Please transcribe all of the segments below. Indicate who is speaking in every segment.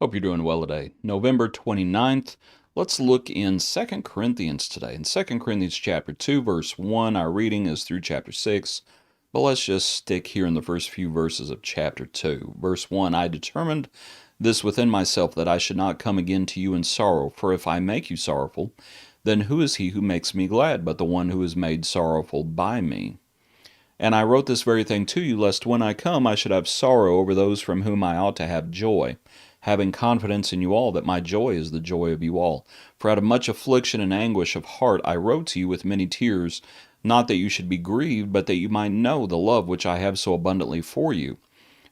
Speaker 1: Hope you're doing well today. November 29th. Let's look in Second Corinthians today. In Second Corinthians chapter 2, verse 1, our reading is through chapter 6, but let's just stick here in the first few verses of chapter 2. Verse 1, I determined this within myself, that I should not come again to you in sorrow, for if I make you sorrowful, then who is he who makes me glad but the one who is made sorrowful by me? And I wrote this very thing to you, lest when I come I should have sorrow over those from whom I ought to have joy, having confidence in you all that my joy is the joy of you all. For out of much affliction and anguish of heart I wrote to you with many tears, not that you should be grieved, but that you might know the love which I have so abundantly for you.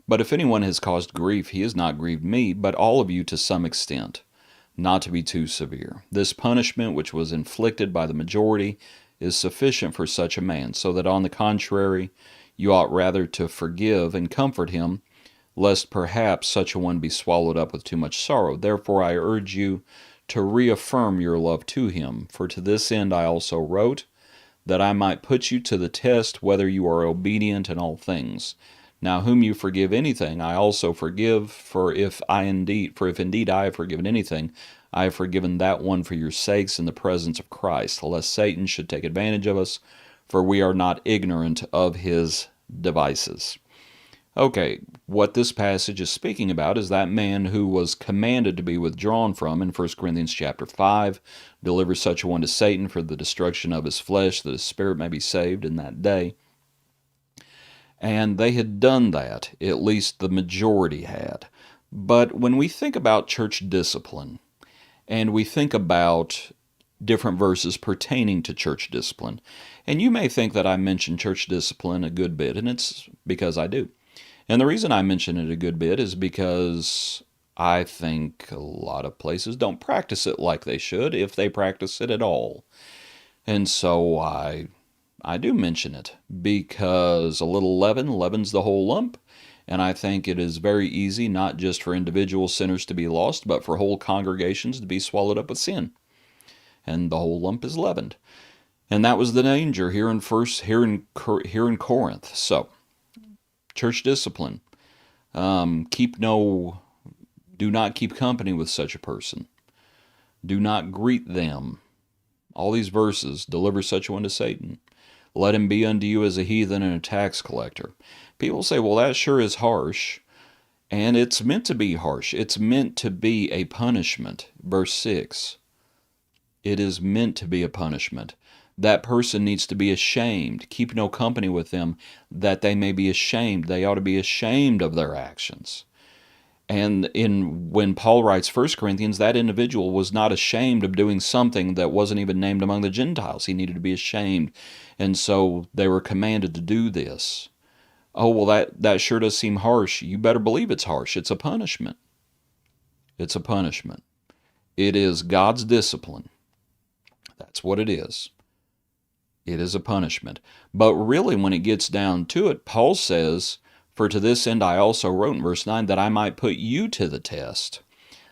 Speaker 1: But if anyone has caused grief, he has not grieved me, but all of you to some extent, not to be too severe. This punishment which was inflicted by the majority is sufficient for such a man, so that on the contrary, you ought rather to forgive and comfort him, lest perhaps such a one be swallowed up with too much sorrow. Therefore I urge you to reaffirm your love to him. For to this end I also wrote, that I might put you to the test whether you are obedient in all things. Now whom you forgive anything, I also forgive, for if indeed I have forgiven anything, I have forgiven that one for your sakes in the presence of Christ, lest Satan should take advantage of us, for we are not ignorant of his devices. Okay, what this passage is speaking about is that man who was commanded to be withdrawn from in 1 Corinthians chapter 5, deliver such a one to Satan for the destruction of his flesh, that his spirit may be saved in that day. And they had done that, at least the majority had. But when we think about church discipline, and we think about different verses pertaining to church discipline, and you may think that I mention church discipline a good bit, and it's because I do. And the reason I mention it a good bit is because I think a lot of places don't practice it like they should, if they practice it at all. And so I do mention it, because a little leaven leavens the whole lump, and I think it is very easy not just for individual sinners to be lost, but for whole congregations to be swallowed up with sin. And the whole lump is leavened. And that was the danger here in Corinth. So, church discipline. Do not keep company with such a person. Do not greet them. All these verses, deliver such one to Satan. Let him be unto you as a heathen and a tax collector. People say, well, that sure is harsh. And it's meant to be harsh. It's meant to be a punishment. Verse 6. It is meant to be a punishment. That person needs to be ashamed. Keep no company with them, that they may be ashamed. They ought to be ashamed of their actions. And when Paul writes 1 Corinthians, that individual was not ashamed of doing something that wasn't even named among the Gentiles. He needed to be ashamed. And so they were commanded to do this. Oh, well, that sure does seem harsh. You better believe it's harsh. It's a punishment. It's a punishment. It is God's discipline. That's what it is. It is a punishment. But really, when it gets down to it, Paul says, for to this end I also wrote in verse 9, that I might put you to the test.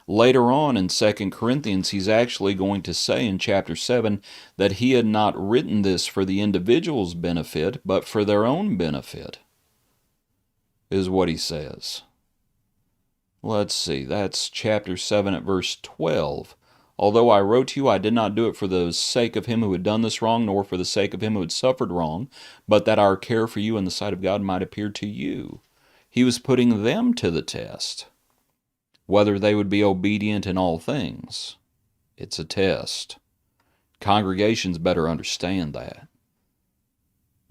Speaker 1: Later on in 2 Corinthians, he's actually going to say in chapter 7 that he had not written this for the individual's benefit, but for their own benefit, is what he says. Let's see, that's chapter 7 at verse 12. Although I wrote to you, I did not do it for the sake of him who had done this wrong, nor for the sake of him who had suffered wrong, but that our care for you in the sight of God might appear to you. He was putting them to the test, whether they would be obedient in all things. It's a test. Congregations better understand that.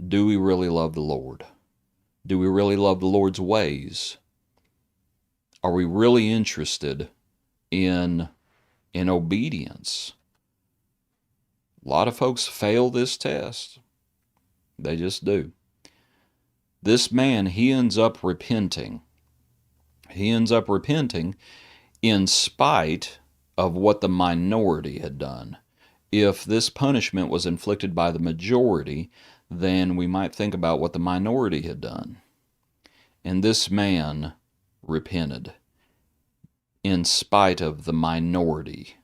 Speaker 1: Do we really love the Lord? Do we really love the Lord's ways? Are we really interested in obedience? A lot of folks fail this test. They just do. This man, he ends up repenting. He ends up repenting in spite of what the minority had done. If this punishment was inflicted by the majority, then we might think about what the minority had done. And this man repented in spite of the minority.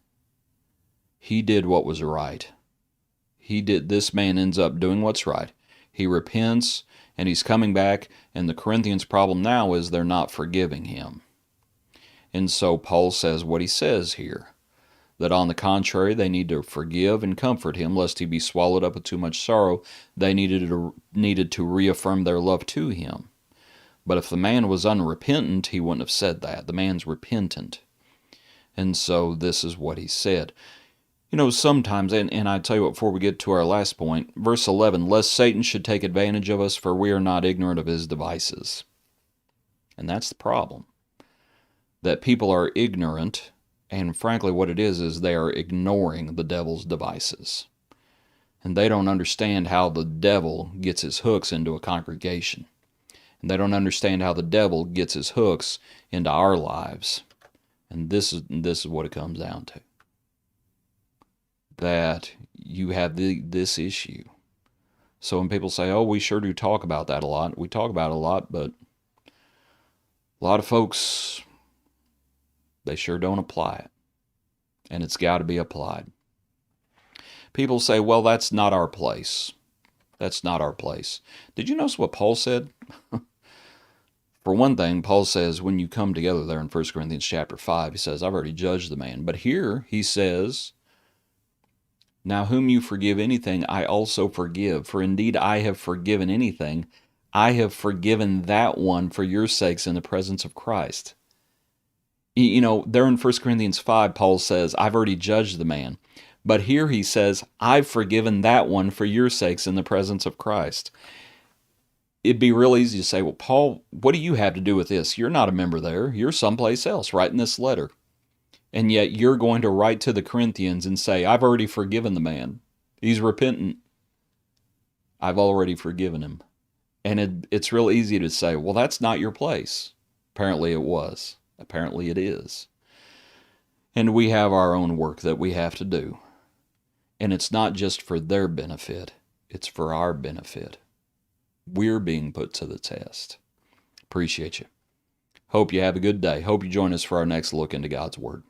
Speaker 1: He did what was right. This man ends up doing what's right. He repents, and he's coming back, and the Corinthians' problem now is they're not forgiving him. And so Paul says what he says here, that on the contrary, they need to forgive and comfort him, lest he be swallowed up with too much sorrow. They needed to reaffirm their love to him. But if the man was unrepentant, he wouldn't have said that. The man's repentant. And so this is what he said. You know, sometimes, and I tell you what, before we get to our last point, verse 11, lest Satan should take advantage of us, for we are not ignorant of his devices. And that's the problem. That people are ignorant, and frankly what it is they are ignoring the devil's devices. And they don't understand how the devil gets his hooks into a congregation. And they don't understand how the devil gets his hooks into our lives. And this is what it comes down to. That you have this issue. So when people say, oh, we sure do talk about that a lot, we talk about it a lot, but a lot of folks, they sure don't apply it. And it's got to be applied. People say, well, that's not our place. That's not our place. Did you notice what Paul said? For one thing, Paul says when you come together there in 1 Corinthians chapter 5, he says, I've already judged the man. But here he says, now whom you forgive anything, I also forgive. For indeed I have forgiven anything. I have forgiven that one for your sakes in the presence of Christ. You know, there in 1 Corinthians 5, Paul says, I've already judged the man. But here he says, I've forgiven that one for your sakes in the presence of Christ. It'd be real easy to say, well, Paul, what do you have to do with this? You're not a member there. You're someplace else writing this letter. And yet you're going to write to the Corinthians and say, I've already forgiven the man. He's repentant. I've already forgiven him. And it's real easy to say, well, that's not your place. Apparently it was. Apparently it is. And we have our own work that we have to do. And it's not just for their benefit. It's for our benefit. We're being put to the test. Appreciate you. Hope you have a good day. Hope you join us for our next look into God's Word.